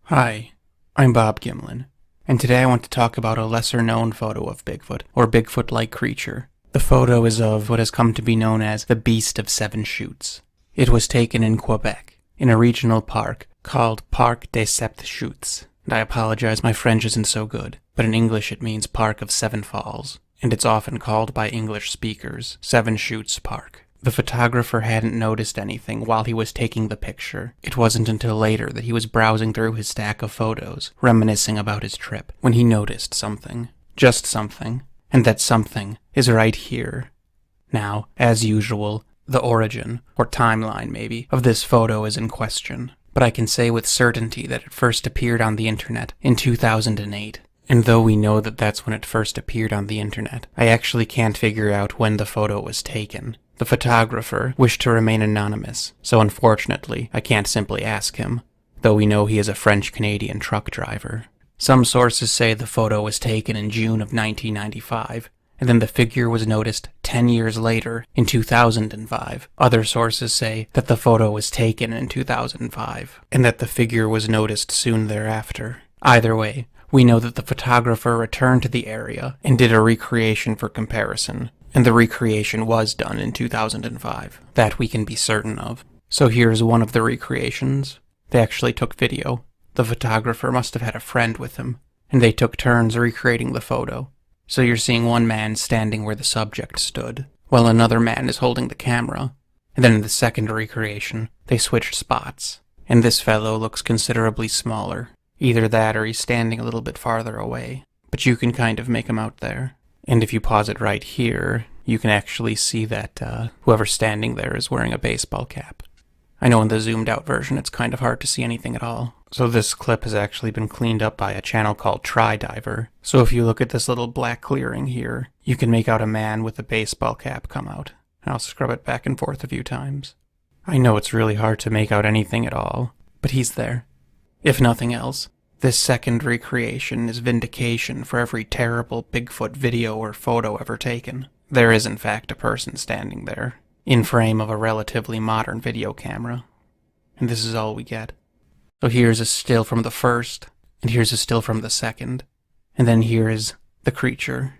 Hi, I'm Bob Gimlin, and today I want to talk about a lesser-known photo of Bigfoot, or Bigfoot-like creature. The photo is of what has come to be known as the Beast of Seven Chutes. It was taken in Quebec, in a regional park called Parc des Sept Chutes. And I apologize, my French isn't so good, but in English it means Park of Seven Falls, and it's often called by English speakers Seven Chutes Park. The photographer hadn't noticed anything while he was taking the picture. It wasn't until later that he was browsing through his stack of photos, reminiscing about his trip, when he noticed something. Just something. And that something is right here. Now, as usual, the origin, or timeline maybe, of this photo is in question. But I can say with certainty that it first appeared on the internet in 2008. And though we know that that's when it first appeared on the internet, I actually can't figure out when the photo was taken. The photographer wished to remain anonymous, so unfortunately, I can't simply ask him, though we know he is a French-Canadian truck driver. Some sources say the photo was taken in June of 1995, and then the figure was noticed 10 years later, in 2005. Other sources say that the photo was taken in 2005, and that the figure was noticed soon thereafter. Either way, we know that the photographer returned to the area and did a recreation for comparison. And the recreation was done in 2005. That we can be certain of. So here's one of the recreations. They actually took video. The photographer must have had a friend with him, and they took turns recreating the photo. So you're seeing one man standing where the subject stood, while another man is holding the camera. And then in the second recreation, they switched spots. And this fellow looks considerably smaller. Either that or he's standing a little bit farther away. But you can kind of make him out there. And if you pause it right here, you can actually see that whoever's standing there is wearing a baseball cap. I know in the zoomed out version it's kind of hard to see anything at all. So this clip has actually been cleaned up by a channel called Try Diver. So if you look at this little black clearing here, you can make out a man with a baseball cap come out. And I'll scrub it back and forth a few times. I know it's really hard to make out anything at all, but he's there. If nothing else, this second recreation is vindication for every terrible Bigfoot video or photo ever taken. There is in fact a person standing there, in frame of a relatively modern video camera. And this is all we get. So here's a still from the first, and here's a still from the second, and then here is the creature.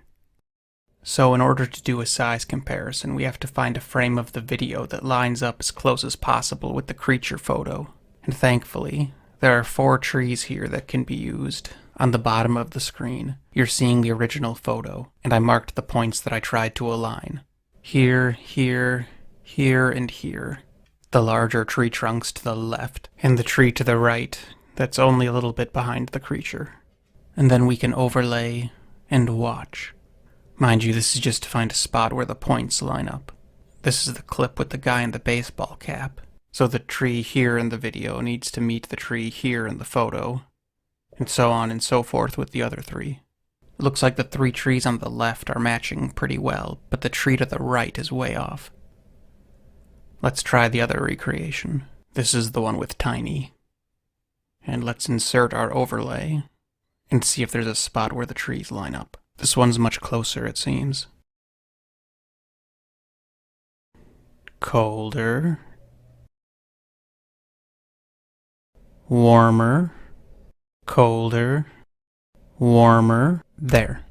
So in order to do a size comparison, we have to find a frame of the video that lines up as close as possible with the creature photo. And thankfully, there are 4 trees here that can be used. On the bottom of the screen, you're seeing the original photo, and I marked the points that I tried to align. Here, here, here, and here. The larger tree trunks to the left, and the tree to the right that's only a little bit behind the creature. And then we can overlay and watch. Mind you, this is just to find a spot where the points line up. This is the clip with the guy in the baseball cap. So the tree here in the video needs to meet the tree here in the photo, and so on and so forth with the other 3. It looks like the 3 trees on the left are matching pretty well, but the tree to the right is way off. Let's try the other recreation. This is the one with Tiny. And let's insert our overlay, and see if there's a spot where the trees line up. This one's much closer, it seems. Colder. Warmer, colder, warmer, there.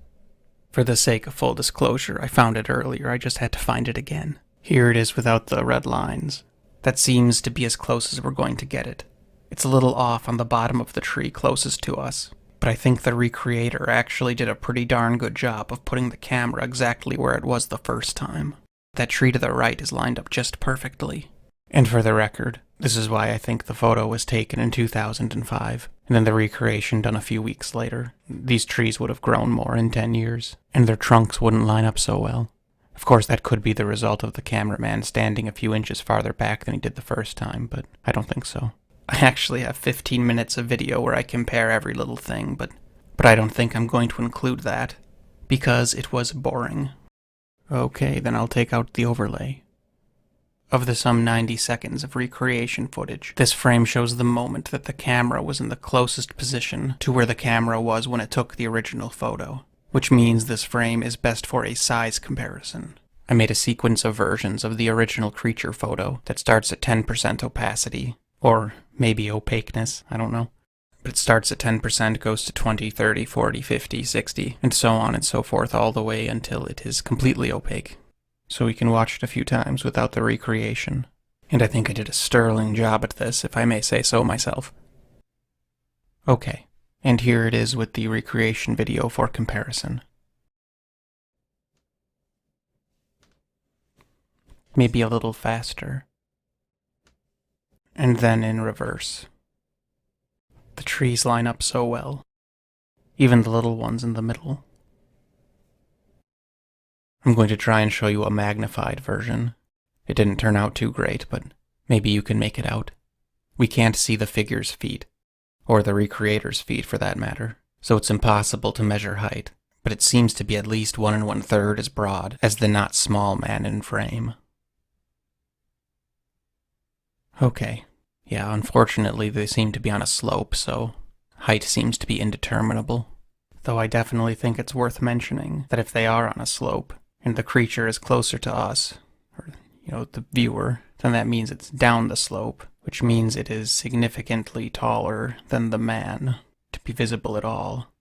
For the sake of full disclosure, I found it earlier, I just had to find it again. Here it is without the red lines. That seems to be as close as we're going to get it. It's a little off on the bottom of the tree closest to us, but I think the recreator actually did a pretty darn good job of putting the camera exactly where it was the first time. That tree to the right is lined up just perfectly. And for the record, this is why I think the photo was taken in 2005, and then the recreation done a few weeks later. These trees would have grown more in 10 years, and their trunks wouldn't line up so well. Of course, that could be the result of the cameraman standing a few inches farther back than he did the first time, but I don't think so. I actually have 15 minutes of video where I compare every little thing, but I don't think I'm going to include that, because it was boring. Okay, then I'll take out the overlay. Of the some 90 seconds of recreation footage, this frame shows the moment that the camera was in the closest position to where the camera was when it took the original photo, which means this frame is best for a size comparison. I made a sequence of versions of the original creature photo that starts at 10% opacity, or maybe opaqueness, I don't know. But it starts at 10%, goes to 20, 30, 40, 50, 60, and so on and so forth all the way until it is completely opaque. So we can watch it a few times without the recreation. And I think I did a sterling job at this, if I may say so myself. Okay, and here it is with the recreation video for comparison. Maybe a little faster. And then in reverse. The trees line up so well. Even the little ones in the middle. I'm going to try and show you a magnified version. It didn't turn out too great, but maybe you can make it out. We can't see the figure's feet, or the recreator's feet for that matter, so it's impossible to measure height, but it seems to be at least 1 1/3 as broad as the not small man in frame. Okay, yeah, unfortunately they seem to be on a slope, so height seems to be indeterminable. Though I definitely think it's worth mentioning that if they are on a slope, and the creature is closer to us, or, the viewer, then that means it's down the slope, which means it is significantly taller than the man to be visible at all.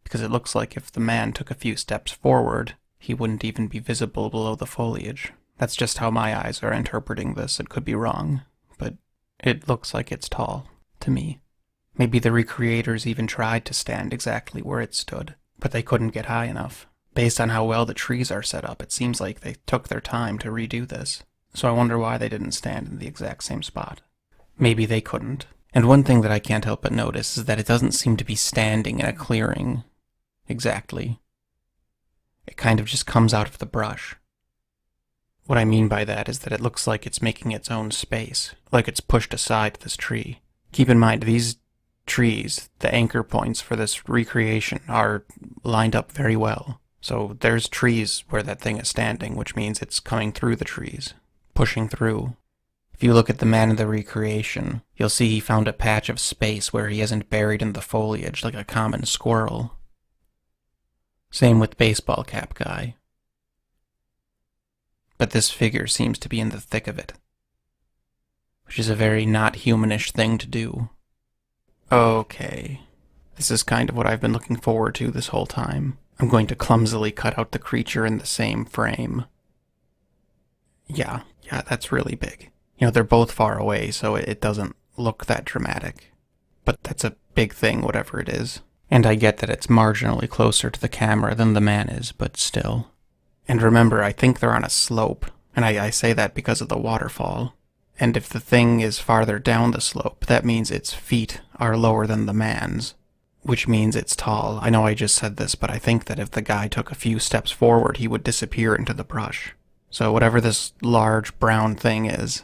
Because it looks like if the man took a few steps forward, he wouldn't even be visible below the foliage. That's just how my eyes are interpreting this. It could be wrong, but it looks like it's tall, to me. Maybe the recreators even tried to stand exactly where it stood, but they couldn't get high enough. Based on how well the trees are set up, it seems like they took their time to redo this. So I wonder why they didn't stand in the exact same spot. Maybe they couldn't. And one thing that I can't help but notice is that it doesn't seem to be standing in a clearing. Exactly. It kind of just comes out of the brush. What I mean by that is that it looks like it's making its own space, like it's pushed aside this tree. Keep in mind, these trees, the anchor points for this recreation, are lined up very well. So there's trees where that thing is standing, which means it's coming through the trees, pushing through. If you look at the man in the recreation, you'll see he found a patch of space where he isn't buried in the foliage like a common squirrel. Same with baseball cap guy. But this figure seems to be in the thick of it, which is a very not humanish thing to do. Okay, this is kind of what I've been looking forward to this whole time. I'm going to clumsily cut out the creature in the same frame. Yeah, that's really big. They're both far away, so it doesn't look that dramatic. But that's a big thing, whatever it is. And I get that it's marginally closer to the camera than the man is, but still. And remember, I think they're on a slope, and I say that because of the waterfall. And if the thing is farther down the slope, that means its feet are lower than the man's, which means it's tall. I know I just said this, but I think that if the guy took a few steps forward, he would disappear into the brush. So whatever this large brown thing is,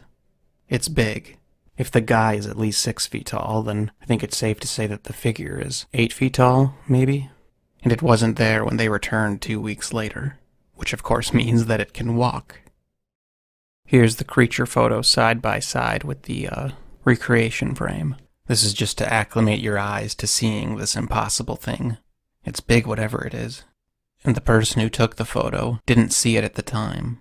it's big. If the guy is at least 6 feet tall, then I think it's safe to say that the figure is 8 feet tall, maybe? And it wasn't there when they returned 2 weeks later, which of course means that it can walk. Here's the creature photo side by side with the recreation frame. This is just to acclimate your eyes to seeing this impossible thing. It's big whatever it is. And the person who took the photo didn't see it at the time.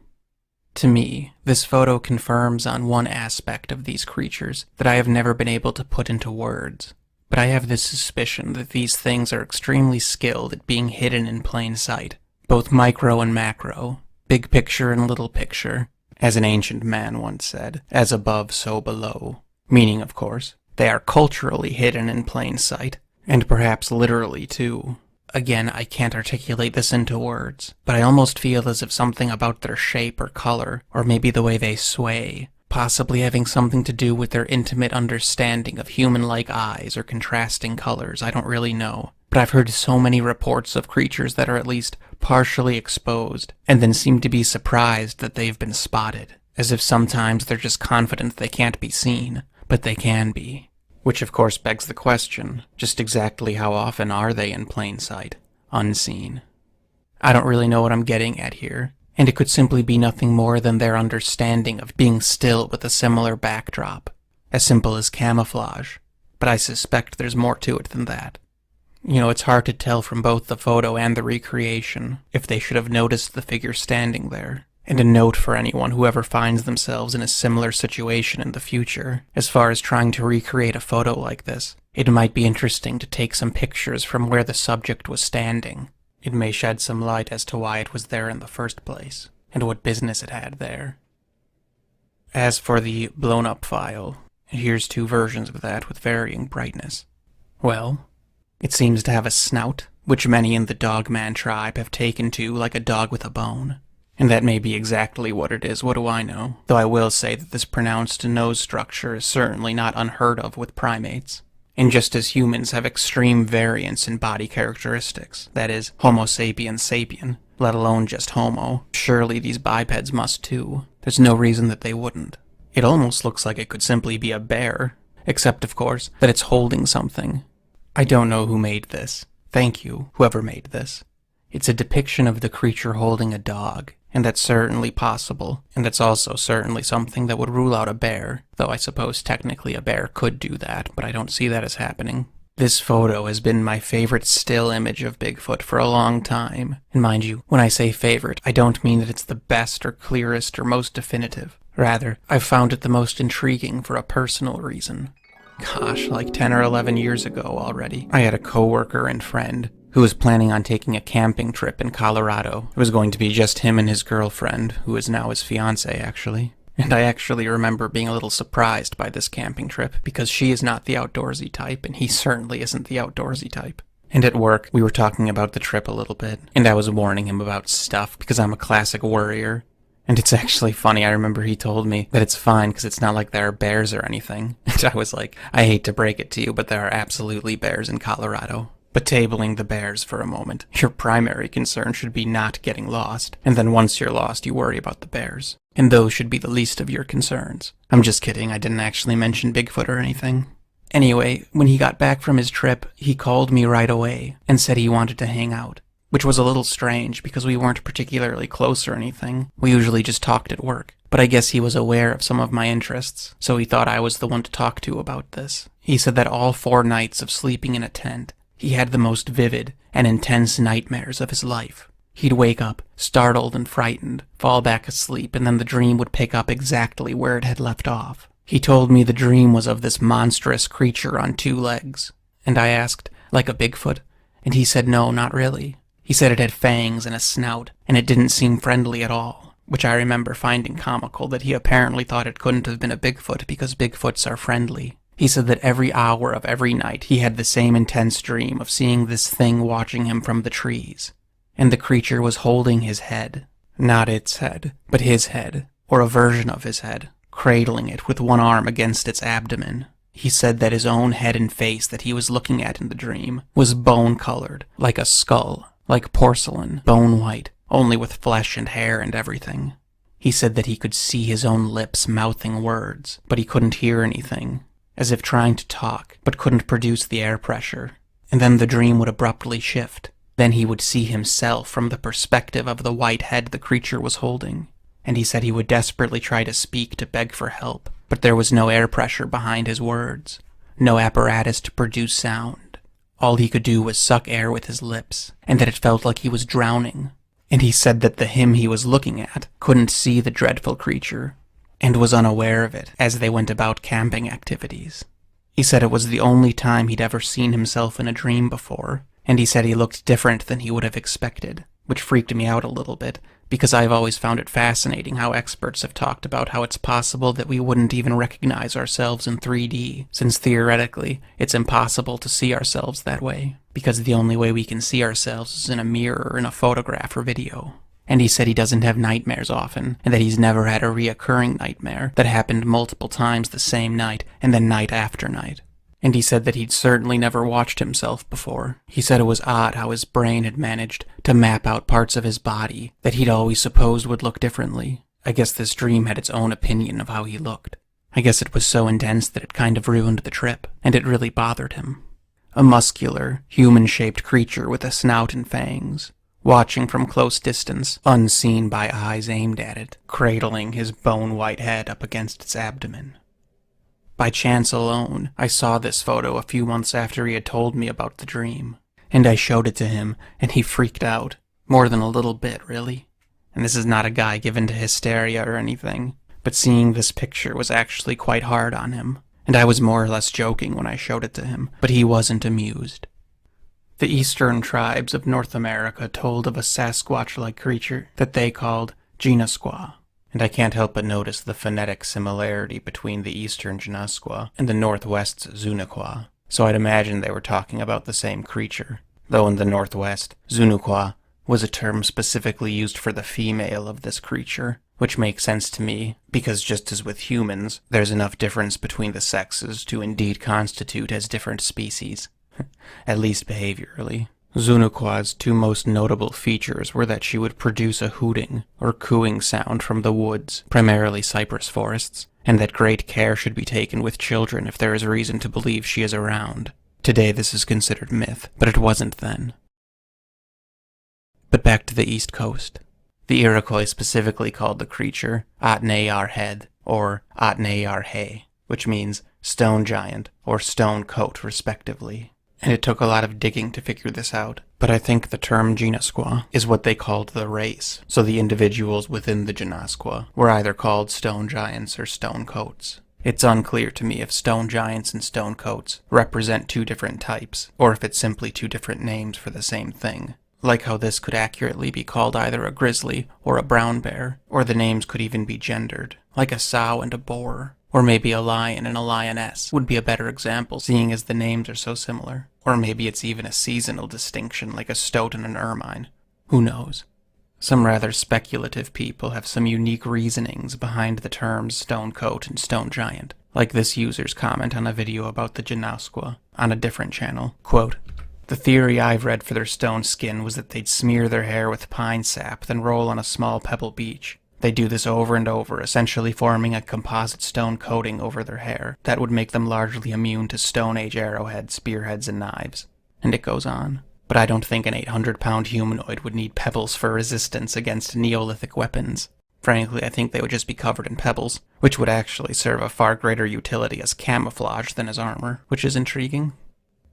To me, this photo confirms on one aspect of these creatures that I have never been able to put into words. But I have this suspicion that these things are extremely skilled at being hidden in plain sight, both micro and macro, big picture and little picture, as an ancient man once said, as above so below. Meaning, of course, they are culturally hidden in plain sight, and perhaps literally too. Again, I can't articulate this into words, but I almost feel as if something about their shape or color, or maybe the way they sway, possibly having something to do with their intimate understanding of human-like eyes or contrasting colors, I don't really know. But I've heard so many reports of creatures that are at least partially exposed, and then seem to be surprised that they've been spotted, as if sometimes they're just confident they can't be seen, but they can be. Which of course begs the question, just exactly how often are they in plain sight, unseen? I don't really know what I'm getting at here, and it could simply be nothing more than their understanding of being still with a similar backdrop, as simple as camouflage, but I suspect there's more to it than that. It's hard to tell from both the photo and the recreation if they should have noticed the figure standing there. And a note for anyone who ever finds themselves in a similar situation in the future, as far as trying to recreate a photo like this. It might be interesting to take some pictures from where the subject was standing. It may shed some light as to why it was there in the first place, and what business it had there. As for the blown-up file, here's 2 versions of that with varying brightness. Well, it seems to have a snout, which many in the Dogman tribe have taken to like a dog with a bone. And that may be exactly what it is, what do I know? Though I will say that this pronounced nose structure is certainly not unheard of with primates. And just as humans have extreme variance in body characteristics, that is, Homo sapiens sapien, let alone just Homo, surely these bipeds must too. There's no reason that they wouldn't. It almost looks like it could simply be a bear, except, of course, that it's holding something. I don't know who made this. Thank you, whoever made this. It's a depiction of the creature holding a dog, and that's certainly possible, and that's also certainly something that would rule out a bear, though I suppose technically a bear could do that, but I don't see that as happening. This photo has been my favorite still image of Bigfoot for a long time, and mind you, when I say favorite, I don't mean that it's the best or clearest or most definitive. Rather, I've found it the most intriguing for a personal reason. Gosh, like 10 or 11 years ago already, I had a coworker and friend who was planning on taking a camping trip in Colorado. It was going to be just him and his girlfriend, who is now his fiancée, actually. And I actually remember being a little surprised by this camping trip, because she is not the outdoorsy type, and he certainly isn't the outdoorsy type. And at work, we were talking about the trip a little bit, and I was warning him about stuff, because I'm a classic worrier. And it's actually funny, I remember he told me that it's fine because it's not like there are bears or anything. And I was like, I hate to break it to you, but there are absolutely bears in Colorado. But tabling the bears for a moment, your primary concern should be not getting lost. And then once you're lost, you worry about the bears. And those should be the least of your concerns. I'm just kidding, I didn't actually mention Bigfoot or anything. Anyway, when he got back from his trip, he called me right away and said he wanted to hang out. Which was a little strange because we weren't particularly close or anything. We usually just talked at work. But I guess he was aware of some of my interests, so he thought I was the one to talk to about this. He said that all 4 nights of sleeping in a tent, he had the most vivid and intense nightmares of his life. He'd wake up, startled and frightened, fall back asleep, and then the dream would pick up exactly where it had left off. He told me the dream was of this monstrous creature on 2 legs. And I asked, like a Bigfoot? And he said no, not really. He said it had fangs and a snout, and it didn't seem friendly at all, which I remember finding comical that he apparently thought it couldn't have been a Bigfoot because Bigfoots are friendly. He said that every hour of every night he had the same intense dream of seeing this thing watching him from the trees. And the creature was holding his head. Not its head, but his head, or a version of his head, cradling it with one arm against its abdomen. He said that his own head and face that he was looking at in the dream was bone-colored, like a skull. Like porcelain, bone-white, only with flesh and hair and everything. He said that he could see his own lips mouthing words, but he couldn't hear anything, as if trying to talk, but couldn't produce the air pressure. And then the dream would abruptly shift. Then he would see himself from the perspective of the white head the creature was holding. And he said he would desperately try to speak to beg for help, but there was no air pressure behind his words, no apparatus to produce sound. All he could do was suck air with his lips, and that it felt like he was drowning. And he said that the him he was looking at couldn't see the dreadful creature, and was unaware of it as they went about camping activities. He said it was the only time he'd ever seen himself in a dream before, and he said he looked different than he would have expected, which freaked me out a little bit, because I've always found it fascinating how experts have talked about how it's possible that we wouldn't even recognize ourselves in 3D, since theoretically, it's impossible to see ourselves that way, because the only way we can see ourselves is in a mirror or in a photograph or video. And he said he doesn't have nightmares often, and that he's never had a reoccurring nightmare that happened multiple times the same night, and then night after night. And he said that he'd certainly never watched himself before. He said it was odd how his brain had managed to map out parts of his body that he'd always supposed would look differently. I guess this dream had its own opinion of how he looked. I guess it was so intense that it kind of ruined the trip, and it really bothered him. A muscular, human-shaped creature with a snout and fangs, watching from close distance, unseen by eyes aimed at it, cradling his bone-white head up against its abdomen. By chance alone, I saw this photo a few months after he had told me about the dream, and I showed it to him, and he freaked out. More than a little bit, really. And this is not a guy given to hysteria or anything, but seeing this picture was actually quite hard on him. and I was more or less joking when I showed it to him, but he wasn't amused. The eastern tribes of North America told of a Sasquatch-like creature that they called Jinasquah, and I can't help but notice the phonetic similarity between the eastern Jinasquah and the northwest's Zunaquah, so I'd imagine they were talking about the same creature, though in the northwest, Zunaquah was a term specifically used for the female of this creature, which makes sense to me, because just as with humans, there's enough difference between the sexes to indeed constitute as different species. At least behaviorally. Zunaquah's two most notable features were that she would produce a hooting or cooing sound from the woods, primarily cypress forests, and that great care should be taken with children if there is reason to believe she is around. Today this is considered myth, but it wasn't then. But back to the East Coast. The Iroquois specifically called the creature Atne-Arhead or Atne-Arhe, which means stone giant or stone coat respectively. And it took a lot of digging to figure this out, but I think the term Jinasquah is what they called the race, so the individuals within the Jinasquah were either called stone giants or stone coats. It's unclear to me if stone giants and stone coats represent two different types, or if it's simply two different names for the same thing. Like how this could accurately be called either a grizzly or a brown bear, or the names could even be gendered, like a sow and a boar. Or maybe a lion and a lioness would be a better example, seeing as the names are so similar. Or maybe it's even a seasonal distinction, like a stoat and an ermine. Who knows? Some rather speculative people have some unique reasonings behind the terms stone coat and stone giant, like this user's comment on a video about the Jinasquah on a different channel. Quote, "The theory I've read for their stone skin was that they'd smear their hair with pine sap, then roll on a small pebble beach. They do this over and over, essentially forming a composite stone coating over their hair that would make them largely immune to Stone Age arrowheads, spearheads, and knives." And it goes on. But I don't think an 800-pound humanoid would need pebbles for resistance against Neolithic weapons. Frankly, I think they would just be covered in pebbles, which would actually serve a far greater utility as camouflage than as armor, which is intriguing.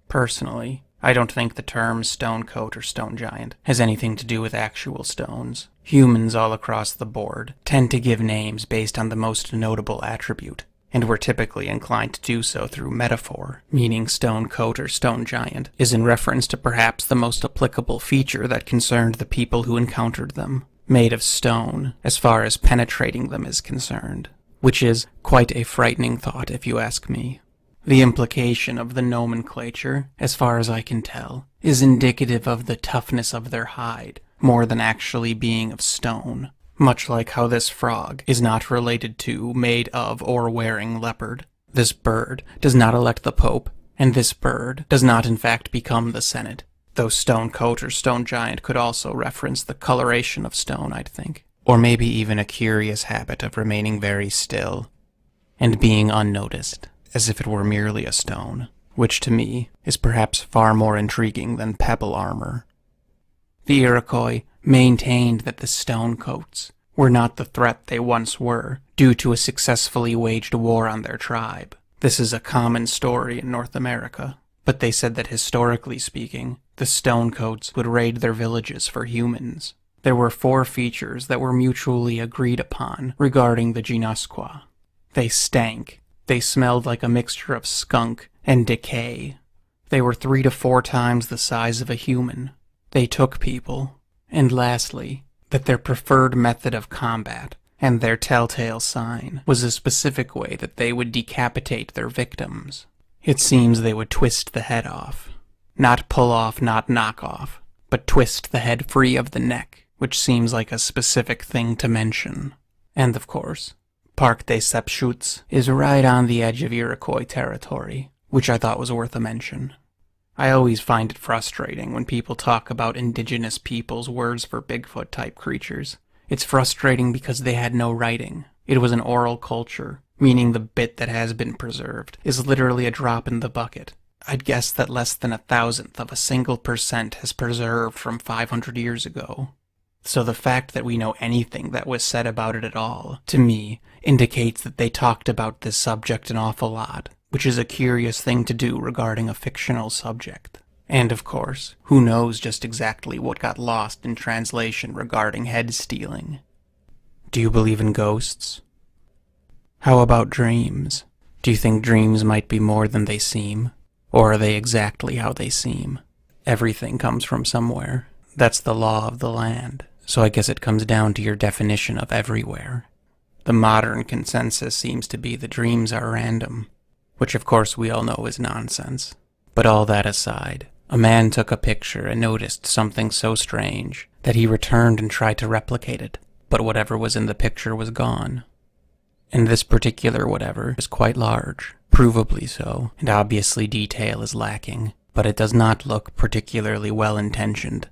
Personally, I don't think the term stone coat or stone giant has anything to do with actual stones. Humans all across the board tend to give names based on the most notable attribute, and we're typically inclined to do so through metaphor, meaning stone coat or stone giant is in reference to perhaps the most applicable feature that concerned the people who encountered them, made of stone as far as penetrating them is concerned, which is quite a frightening thought if you ask me. The implication of the nomenclature, as far as I can tell, is indicative of the toughness of their hide, more than actually being of stone, much like how this frog is not related to, made of, or wearing leopard. This bird does not elect the Pope, and this bird does not in fact become the Senate, though stone coat or stone giant could also reference the coloration of stone, I'd think. Or maybe even a curious habit of remaining very still, and being unnoticed, as if it were merely a stone, which to me is perhaps far more intriguing than pebble armor. The Iroquois maintained that the stone coats were not the threat they once were, due to a successfully waged war on their tribe. This is a common story in North America, but they said that historically speaking, the stone coats would raid their villages for humans. There were 4 features that were mutually agreed upon regarding the Jinasquah. They stank. They smelled like a mixture of skunk and decay. They were 3 to 4 times the size of a human. They took people. And lastly, that their preferred method of combat, and their telltale sign, was a specific way that they would decapitate their victims. It seems they would twist the head off. Not pull off, not knock off, but twist the head free of the neck, which seems like a specific thing to mention. And of course, Parc des Chutes is right on the edge of Iroquois territory, which I thought was worth a mention. I always find it frustrating when people talk about indigenous peoples' words for Bigfoot-type creatures. It's frustrating because they had no writing. It was an oral culture, meaning the bit that has been preserved is literally a drop in the bucket. I'd guess that less than 1,000th of a single percent has preserved from 500 years ago. So the fact that we know anything that was said about it at all, to me, indicates that they talked about this subject an awful lot, which is a curious thing to do regarding a fictional subject. And of course, who knows just exactly what got lost in translation regarding head stealing. Do you believe in ghosts? How about dreams? Do you think dreams might be more than they seem? Or are they exactly how they seem? Everything comes from somewhere. That's the law of the land. So I guess it comes down to your definition of everywhere. The modern consensus seems to be the dreams are random, which of course we all know is nonsense. But all that aside, a man took a picture and noticed something so strange that he returned and tried to replicate it, but whatever was in the picture was gone. And this particular whatever is quite large, provably so, and obviously detail is lacking, but it does not look particularly well-intentioned.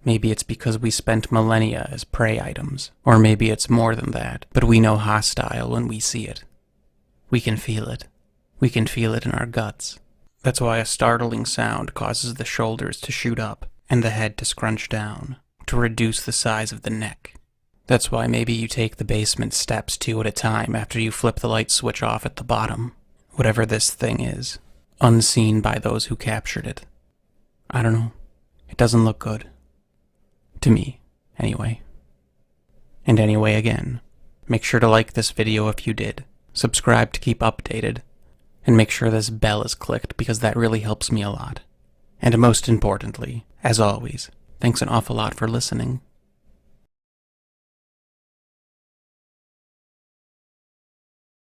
Maybe it's because we spent millennia as prey items, or maybe it's more than that, but we know hostile when we see it. We can feel it. We can feel it in our guts. That's why a startling sound causes the shoulders to shoot up and the head to scrunch down, to reduce the size of the neck. That's why maybe you take the basement steps 2 at a time after you flip the light switch off at the bottom. Whatever this thing is, unseen by those who captured it. I don't know. It doesn't look good. To me, anyway. And anyway again, make sure to like this video if you did, subscribe to keep updated, and make sure this bell is clicked because that really helps me a lot. And most importantly, as always, thanks an awful lot for listening.